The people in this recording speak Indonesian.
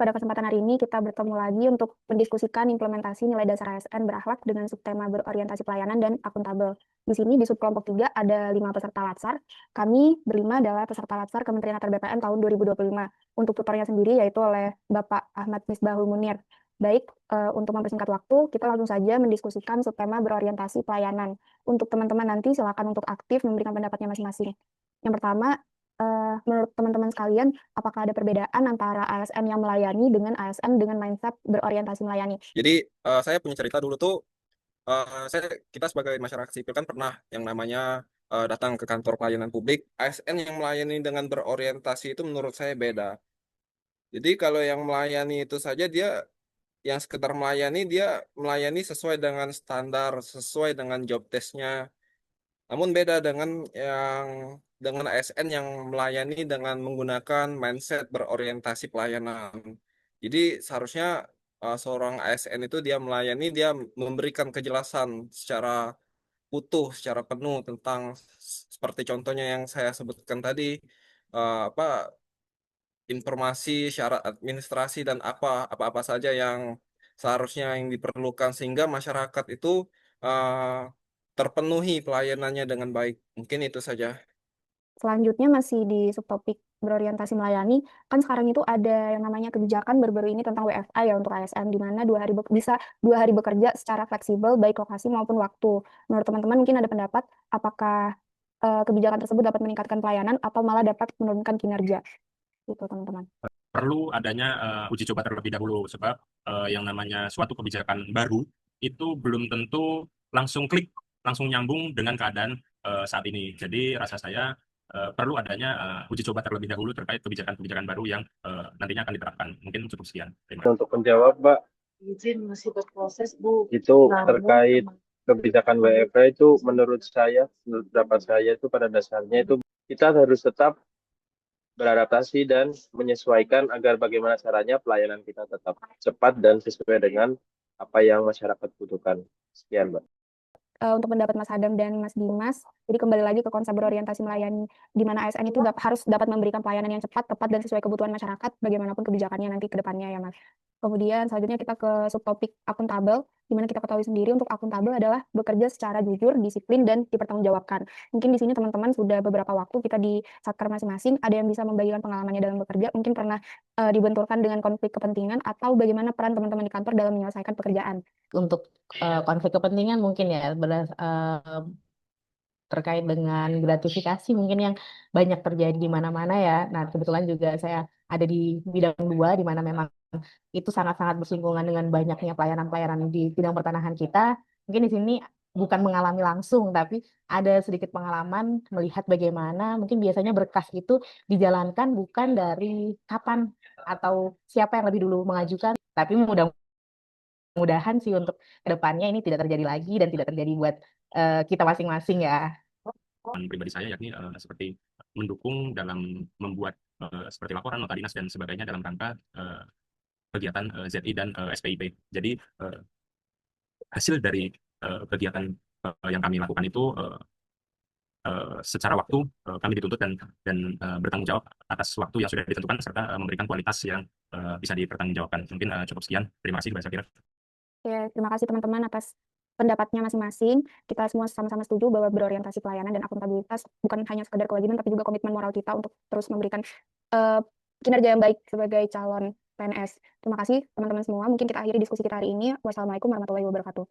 Pada kesempatan hari ini kita bertemu lagi untuk mendiskusikan implementasi nilai dasar ASN berakhlak dengan subtema berorientasi pelayanan dan akuntabel. Di sini di subkelompok 3 ada 5 peserta latsar. Kami berlima adalah peserta latsar Kementerian ATR BPN tahun 2025. Untuk tutornya sendiri yaitu oleh Bapak Ahmad Misbahul Munir. Baik, untuk mempersingkat waktu, kita langsung saja mendiskusikan subtema berorientasi pelayanan. Untuk teman-teman nanti silakan untuk aktif memberikan pendapatnya masing-masing. Yang pertama, menurut teman-teman sekalian, apakah ada perbedaan antara ASN yang melayani dengan ASN dengan mindset berorientasi melayani? Jadi saya punya cerita dulu tuh, kita sebagai masyarakat sipil kan pernah yang namanya datang ke kantor pelayanan publik. ASN yang melayani dengan berorientasi itu menurut saya beda. Jadi kalau yang melayani itu saja dia yang sekedar melayani, dia melayani sesuai dengan standar, sesuai dengan job desk-nya. Namun beda dengan ASN yang melayani dengan menggunakan mindset berorientasi pelayanan. Jadi seharusnya seorang ASN itu dia melayani, dia memberikan kejelasan secara utuh, secara penuh tentang seperti contohnya yang saya sebutkan tadi, apa informasi, syarat administrasi dan apa-apa saja yang seharusnya yang diperlukan sehingga masyarakat itu uh, terpenuhi pelayanannya dengan baik. Mungkin itu saja. Selanjutnya masih di subtopik berorientasi melayani, kan sekarang itu ada yang namanya kebijakan baru-baru ini tentang WFA ya untuk ASN, di mana bisa 2 hari bekerja secara fleksibel, baik lokasi maupun waktu. Menurut teman-teman mungkin ada pendapat, apakah kebijakan tersebut dapat meningkatkan pelayanan atau malah dapat menurunkan kinerja? Gitu teman-teman. Perlu adanya uji coba terlebih dahulu sebab yang namanya suatu kebijakan baru itu belum tentu langsung klik, langsung nyambung dengan keadaan saat ini. Jadi rasa saya perlu adanya uji coba terlebih dahulu terkait kebijakan-kebijakan baru yang nantinya akan diterapkan. Mungkin cukup sekian. Terima kasih. Untuk menjawab, Mbak, Izin masih berproses, Bu. itu Namun, terkait kebijakan WFH itu menurut pendapat saya itu pada dasarnya itu kita harus tetap beradaptasi dan menyesuaikan agar bagaimana caranya pelayanan kita tetap cepat dan sesuai dengan apa yang masyarakat butuhkan. Sekian, Mbak. Untuk pendapat Mas Hadam dan Mas Dimas, jadi kembali lagi ke konsep berorientasi melayani, di mana ASN itu harus dapat memberikan pelayanan yang cepat, tepat, dan sesuai kebutuhan masyarakat, bagaimanapun kebijakannya nanti ke depannya ya Mas. Kemudian selanjutnya kita ke subtopik akuntabel, di mana kita ketahui sendiri untuk akuntabel adalah bekerja secara jujur, disiplin, dan dipertanggungjawabkan. Mungkin di sini teman-teman sudah beberapa waktu kita di satker masing-masing, ada yang bisa membagikan pengalamannya dalam bekerja, mungkin pernah dibenturkan dengan konflik kepentingan, atau bagaimana peran teman-teman di kantor dalam menyelesaikan pekerjaan. untuk konflik kepentingan mungkin ya terkait dengan gratifikasi mungkin yang banyak terjadi di mana-mana ya. Nah, kebetulan juga saya ada di bidang 2 di mana memang itu sangat-sangat bersinggungan dengan banyaknya pelayanan-pelayanan di bidang pertanahan kita. Mungkin di sini bukan mengalami langsung, tapi ada sedikit pengalaman melihat bagaimana mungkin biasanya berkas itu dijalankan bukan dari kapan atau siapa yang lebih dulu mengajukan, tapi mudah-mudahan sih untuk kedepannya ini tidak terjadi lagi dan tidak terjadi buat kita masing-masing ya. Pribadi saya yakni seperti mendukung dalam membuat seperti laporan nota dinas dan sebagainya dalam rangka kegiatan ZI dan SPIP. Jadi hasil dari kegiatan yang kami lakukan itu secara waktu kami dituntut dan bertanggung jawab atas waktu yang sudah ditentukan serta memberikan kualitas yang bisa dipertanggungjawabkan. Mungkin cukup sekian. Terima kasih Mbak Syakira. Ya, terima kasih teman-teman atas pendapatnya masing-masing. Kita semua sama-sama setuju bahwa berorientasi pelayanan dan akuntabilitas bukan hanya sekedar kewajiban, tapi juga komitmen moral kita untuk terus memberikan kinerja yang baik sebagai calon PNS. Terima kasih teman-teman semua. Mungkin kita akhiri diskusi kita hari ini. Wassalamualaikum warahmatullahi wabarakatuh.